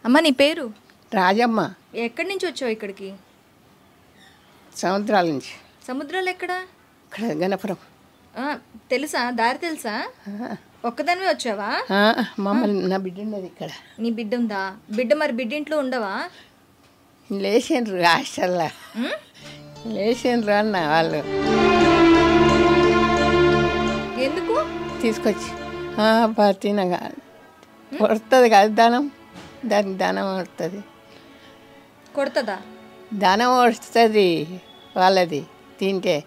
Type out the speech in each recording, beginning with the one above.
అమ్మ నీ పేరు? రాజమ్మ. ఎక్కడి నుంచి వచ్చావు ఇక్కడికి? సముద్రాల నుంచి. సముద్రాలు ఎక్కడ? ఇక్కడ గణపురం. తెలుసా? దారి తెలుసా? ఒక్కదానివే వచ్చావా? మమ్మల్ని నా బిడ్డ ఉన్నది ఇక్కడ. నీ బిడ్డ ఉందా? మరి బిడ్డింట్లో ఉండవా? లేచిండ్రు హాస్టల్లో. లేచిండ్రు అన్న వాళ్ళు. ఎందుకు తీసుకొచ్చి తినగా కొడుతుంది కదా దానం. దానికి దానం వస్తుంది. కొడుతుందా? దానం వస్తుంది వాళ్ళది తింటే.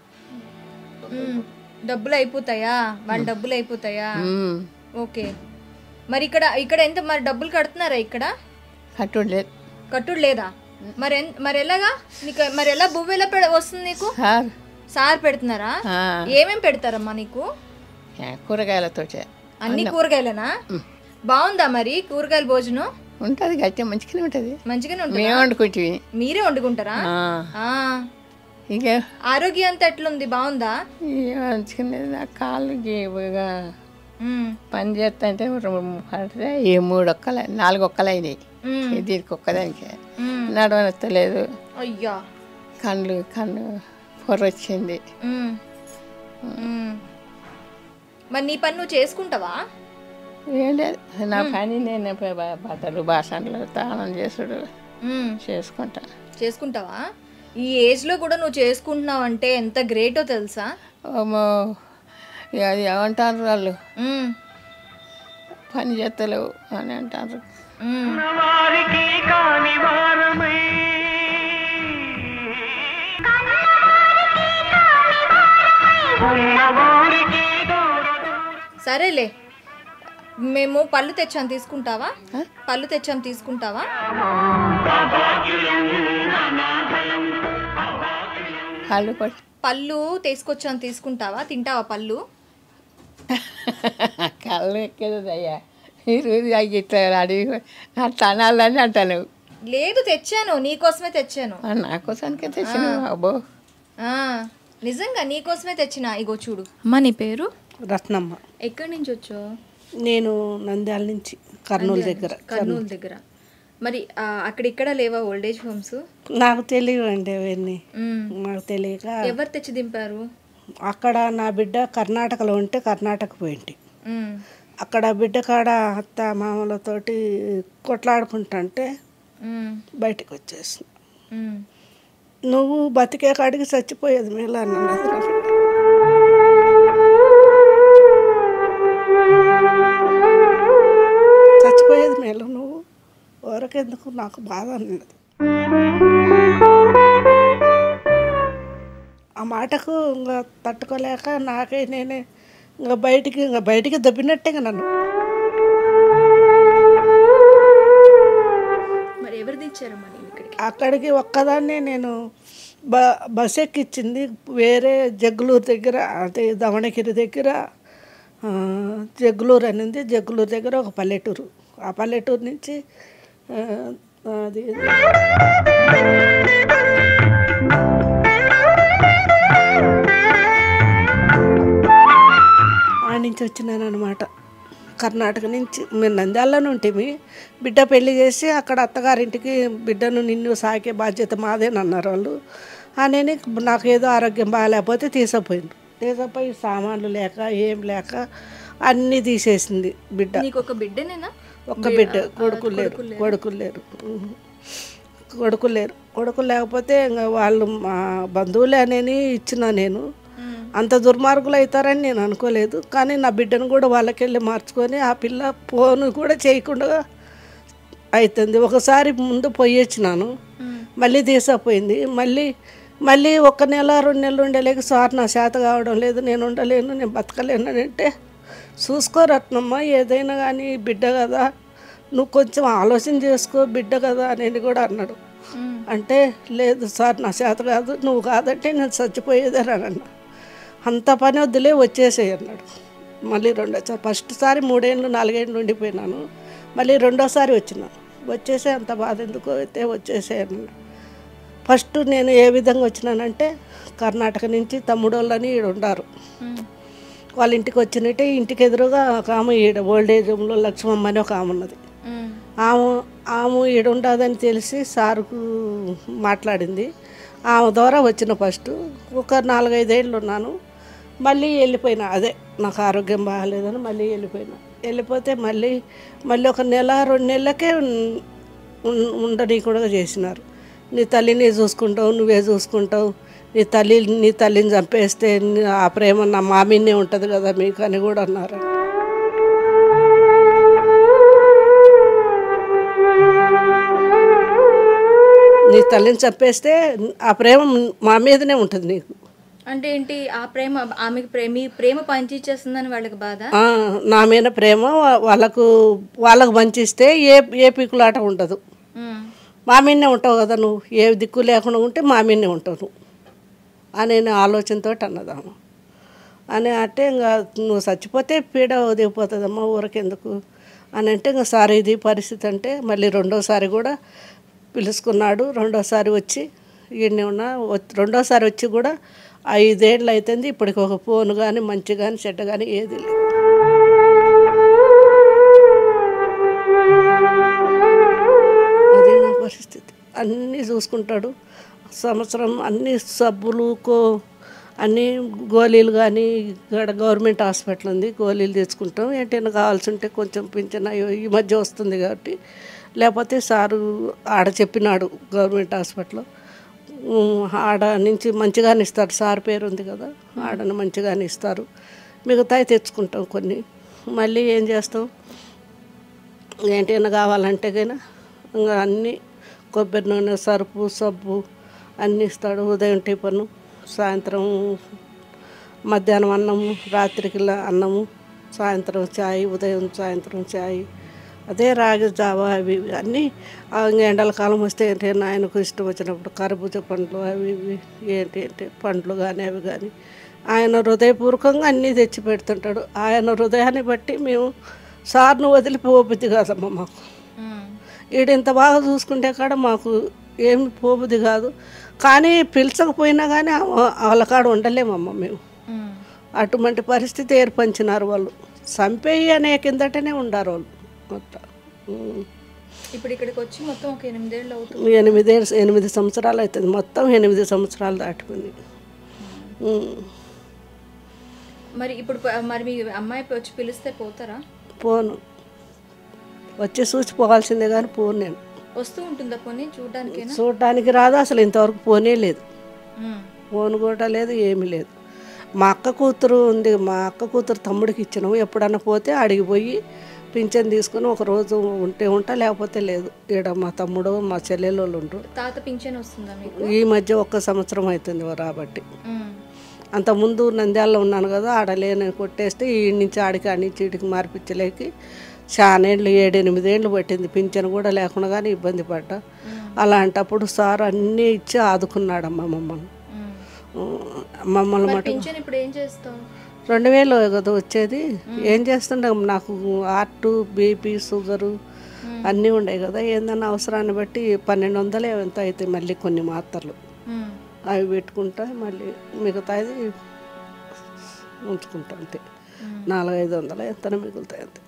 డబ్బులు అయిపోతాయా? వాళ్ళ డబ్బులు అయిపోతాయా? ఓకే. మరి ఇక్కడ ఎంత మరి డబ్బులు కడుతున్నారా? ఇక్కడ కట్టుడు లేదా? మరి ఎలాగా నీకు? మరి ఎలా బువ్వ ఎలా వస్తుంది నీకు? సార్ పెడుతున్నారా? ఏమేం పెడతారమ్మా నీకు? కూరగాయలతో. అన్ని కూరగాయలనా? బాగుందా మరి కూరగాయల భోజనం? ఉంటుంది గట్టి మంచిగానే ఉంటుంది. మంచిగానే ఉంటుంది. మేము వండుకుంటే. మీరే వండుకుంటారా? ఇంకా ఆరోగ్యం అంతా ఎట్లుంది? బాగుందా? మంచిగానే. నా కాళ్ళు పని చేస్తా అంటే 3 ఒక్కలు 4 ఒక్కలు అయినాయి. దీనికి ఒక్కదానికి నడవనెత్తలేదు. అయ్యా. కళ్ళు పొర వచ్చింది. మరి నీ పని నువ్వు చేసుకుంటావా? ఏం లేదు. నా పని నేను బట్టలు బాసనలు తానం చేసుడు చేసుకుంటావా? ఈ ఏజ్లో కూడా నువ్వు చేసుకుంటున్నావు అంటే ఎంత గ్రేటో తెలుసా? అది ఏమంటారు వాళ్ళు, పని చేస్తలేవు అని అంటారు. సరేలే, మేము పళ్ళు తెచ్చాం తీసుకుంటావా? పళ్ళు తెచ్చాం తీసుకుంటావా? పళ్ళు తీసుకొచ్చాం తీసుకుంటావా? తింటావా పళ్ళు? కళ్ళు ఎక్కేది అయ్యా. ఇట్లా అడిగి తనాలని అంటాను. లేదు, తెచ్చాను, నీకోసమే తెచ్చాను. నా కోసానికే తెచ్చిన. అబ్బో, నిజంగా నీకోసమే తెచ్చిన. ఇగో చూడు. అమ్మా నీ పేరు? రత్నమ్మ. ఎక్కడి నుంచి వచ్చావు? నేను నంద్యాల నుంచి, కర్నూలు దగ్గర. మరి అక్కడ లేవా ఓల్డేజ్ హోమ్స్? నాకు తెలియవండి అవన్నీ. నాకు తెలియక. ఎవరు తెచ్చి దింపారు? అక్కడ నా బిడ్డ కర్ణాటకలో ఉంటే కర్ణాటక పోయింటి. అక్కడ బిడ్డ కాడ అత్త మామలతోటి కొట్లాడుకుంటుంటే బయటకు వచ్చేసిన. నువ్వు బతికే కాడికి చచ్చిపోయేది మేళ అన్నది. చచ్చిపోయేది మేళ, నువ్వు ఊరకెందుకు, నాకు బాధ అన్నది. ఆ మాటకు ఇంకా తట్టుకోలేక నేనే బయటికి దబ్బినట్టే నన్ను. మరి ఎవరు తెచ్చారమ్మా అక్కడికి? ఒక్కదాన్నే నేను. బస్ ఎక్కిచ్చింది వేరే జగ్గులూరు దగ్గర, అదే దమణగిరి దగ్గర జగ్గులూరు అనింది. జగ్గులూరు దగ్గర ఒక పల్లెటూరు. ఆ పల్లెటూరు నుంచి అది నుంచి వచ్చినాను అనమాట. కర్ణాటక నుంచి. మేము నంద్యాలలోనే ఉంటేమి. బిడ్డ పెళ్లి చేసి అక్కడ అత్తగారింటికి బిడ్డను నిన్ను సాకే బాధ్యత మాదేనన్నారు వాళ్ళు. అని నాకు ఏదో ఆరోగ్యం బాగాలేకపోతే తీసుకుపోయి సామాన్లు లేక ఏం లేక అన్నీ తీసేసింది బిడ్డ. ఒక బిడ్డనేనా? ఒక్క బిడ్డ. కొడుకులు లేకపోతే ఇంకా వాళ్ళు మా బంధువులే అని ఇచ్చిన. నేను అంత దుర్మార్గులు అవుతారని నేను అనుకోలేదు. కానీ నా బిడ్డను కూడా వాళ్ళకెళ్ళి మార్చుకొని ఆ పిల్ల ఫోన్ కూడా చేయకుండా అవుతుంది. ఒకసారి ముందు పోయి వచ్చినాను, మళ్ళీ తీసుకుపోయింది. మళ్ళీ 1 నెల 2 నెలలు ఉండలేక సార్ నా చేత కావడం లేదు, నేను ఉండలేను, నేను బతకలేను అని అంటే, చూసుకోరత్నమ్మ ఏదైనా కానీ బిడ్డ కదా, నువ్వు కొంచెం ఆలోచన చేసుకో, బిడ్డ కదా అని కూడా అన్నాడు. అంటే లేదు సార్ నా చేత కాదు, నువ్వు కాదంటే నేను చచ్చిపోయేదని అన్నా. అంత పని వద్దులే వచ్చేసేయి అన్నాడు. మళ్ళీ రెండోసారి, ఫస్ట్ సారి 3 ఏళ్ళు 4 ఏళ్ళు ఉండిపోయినాను. మళ్ళీ రెండోసారి వచ్చినాను. వచ్చేసే అంత బాధ ఎందుకు అయితే వచ్చేసేయను. ఫస్ట్ నేను ఏ విధంగా వచ్చినానంటే కర్ణాటక నుంచి తమ్ముడోళ్ళని ఈడ ఉండారు. వాళ్ళ ఇంటికి వచ్చినట్టే ఇంటికి ఎదురుగా ఒక ఆమె ఈడ ఓల్డ్ ఏజ్ హోమ్లో లక్ష్మమ్మ అని ఒక ఆమె ఉన్నది. ఆమె ఆమె ఈడ ఉండదని తెలిసి సారుకు మాట్లాడింది. ఆమె ద్వారా వచ్చిన ఫస్ట్ ఒక 4-5 ఏళ్ళు ఉన్నాను. మళ్ళీ వెళ్ళిపోయినా. అదే నాకు ఆరోగ్యం బాగాలేదని మళ్ళీ వెళ్ళిపోతే మళ్ళీ ఒక నెల 2 నెలలకే ఉండని కూడా చేసినారు. నీ తల్లిని చూసుకుంటావు, నువ్వే చూసుకుంటావు, నీ తల్లిని చంపేస్తే ఆ ప్రేమ నా మామినే ఉంటుంది కదా మీకు అని కూడా అన్నారు. నీ తల్లిని చంపేస్తే ఆ ప్రేమ మా మీదనే ఉంటుంది నీకు. అంటే ఏంటి ఆ ప్రేమ? ఆమెకి మీ ప్రేమ పంచిచ్చేస్తుందని వాళ్ళకి బాధ. నా మీద ప్రేమ వాళ్ళకు పంచిస్తే ఏ పీకులాట ఉండదు. మా మీదనే ఉంటావు కదా నువ్వు, ఏ దిక్కు లేకుండా ఉంటే మా మీదనే ఉంటావు నువ్వు అనే ఆలోచనతో అన్నదాము అని. అంటే ఇంకా నువ్వు చచ్చిపోతే పీడ దిగిపోతుందమ్మా ఊరికెందుకు అని అంటే, ఇంకా సార్ ఇది పరిస్థితి అంటే మళ్ళీ రెండోసారి కూడా పిలుచుకున్నాడు. రెండోసారి వచ్చి ఈయనే ఉన్నా. రెండోసారి వచ్చి కూడా 5 ఏళ్ళు అవుతుంది. ఇప్పటికి ఒక ఫోన్ కానీ మంచి కానీ చెడ్డ కానీ ఏది లేదు. అదే నా పరిస్థితి. అన్నీ చూసుకుంటాడు. సంవత్సరం అన్ని సబ్బులు అన్నీ గోళీలు కానీ ఇక్కడ గవర్నమెంట్ హాస్పిటల్ ఉంది, గోళీలు తెచ్చుకుంటాం. ఏంటైనా కావాల్సి ఉంటే కొంచెం పింఛన్ ఈ మధ్య వస్తుంది కాబట్టి, లేకపోతే సారు ఆడ చెప్పినాడు గవర్నమెంట్ హాస్పిటల్లో ఆడ నుంచి మంచిగానే ఇస్తారు. సార్ పేరు ఉంది కదా, ఆడని మంచిగానే ఇస్తారు. మిగతాయి తెచ్చుకుంటాం కొన్ని. మళ్ళీ ఏం చేస్తాం, ఏంటైనా కావాలంటే కానీ ఇంకా అన్నీ కొబ్బరి నూనె, సరుపు, సబ్బు అన్నీ ఇస్తాడు. ఉదయం టిఫను, సాయంత్రం మధ్యాహ్నం అన్నము, రాత్రికి అన్నము, సాయంత్రం చాయ్, ఉదయం సాయంత్రం చాయ్, అదే రాగి జావా అవి ఇవి అన్నీ. ఎండలకాలం వస్తే ఏంటంటే ఆయనకు ఇష్టం వచ్చినప్పుడు కర్బూజ పండ్లు అవి ఇవి ఏంటి పండ్లు కానీ అవి కానీ ఆయన హృదయపూర్వకంగా అన్నీ తెచ్చి పెడుతుంటాడు. ఆయన హృదయాన్ని బట్టి మేము సార్ను వదిలిపోబుద్ది కాదమ్మా మాకు. ఈడింత బాగా చూసుకుంటే కాడ మాకు ఏమి పోబుద్ది కాదు. కానీ పిలిచకపోయినా కానీ వాళ్ళ కాడ ఉండలేమమ్మ మేము. అటువంటి పరిస్థితి ఏర్పంచినారు వాళ్ళు. చంపేయి అనే కిందటనే ఉండారు వాళ్ళు మొత్తం. ఇప్పుడు ఇక్కడికి వచ్చి మొత్తం ఒక 8 ఏళ్ళు అవుతుంది. 8 సంవత్సరాలు అవుతుంది. మొత్తం 8 సంవత్సరాలు దాటిపోయింది. మరి ఇప్పుడు మీ అమ్మాయి వచ్చి పిలిస్తే పోతారా? పోను. వచ్చి చూసిపోవాల్సిందే కానీ పోను. నేను వస్తూ ఉంటుందా పోనీ చూడడానికి రాదు. అసలు ఇంతవరకు పోనే లేదు. ఫోన్ కూడా లేదు, ఏమీ లేదు. మా అక్క కూతురు ఉంది. మా అక్క కూతురు తమ్ముడికి ఇచ్చినాము. ఎప్పుడన్నా పోతే అడిగిపోయి పింఛన్ తీసుకుని ఒక రోజు ఉంటే ఉంటా, లేకపోతే లేదు. ఈడ మా తమ్ముడు మా చెల్లెలు ఉంటారు. తాత పింఛన్ వస్తుందా మీకు? ఈ మధ్య 1 సంవత్సరం అవుతుంది రాబట్టి. అంతకుముందు నంద్యాలలో ఉన్నాను కదా, ఆడలేని కొట్టేస్తే ఈ నుంచి ఆడికి ఆడికి ఈడికి మార్పించలేకి చాలా ఏళ్ళు 7-8 ఏళ్ళు పట్టింది. పింఛన్ కూడా లేకుండా కానీ ఇబ్బంది పడ్డా. అలాంటప్పుడు సార్ అన్నీ ఇచ్చి ఆదుకున్నాడమ్మా మమ్మల్ని. మమ్మల్ని 2000 కదా వచ్చేది. ఏం చేస్తుండే, నాకు హార్ట్, బీపీ, షుగరు అన్నీ ఉండేవి కదా. ఏందన్నా అవసరాన్ని బట్టి 1200 ఎంత అవుతాయి. మళ్ళీ కొన్ని మాత్రలు అవి పెట్టుకుంటా, మళ్ళీ మిగతాది ఉంచుకుంటా. అంతే 400-500 ఎంత మిగులుతాయి అంతే.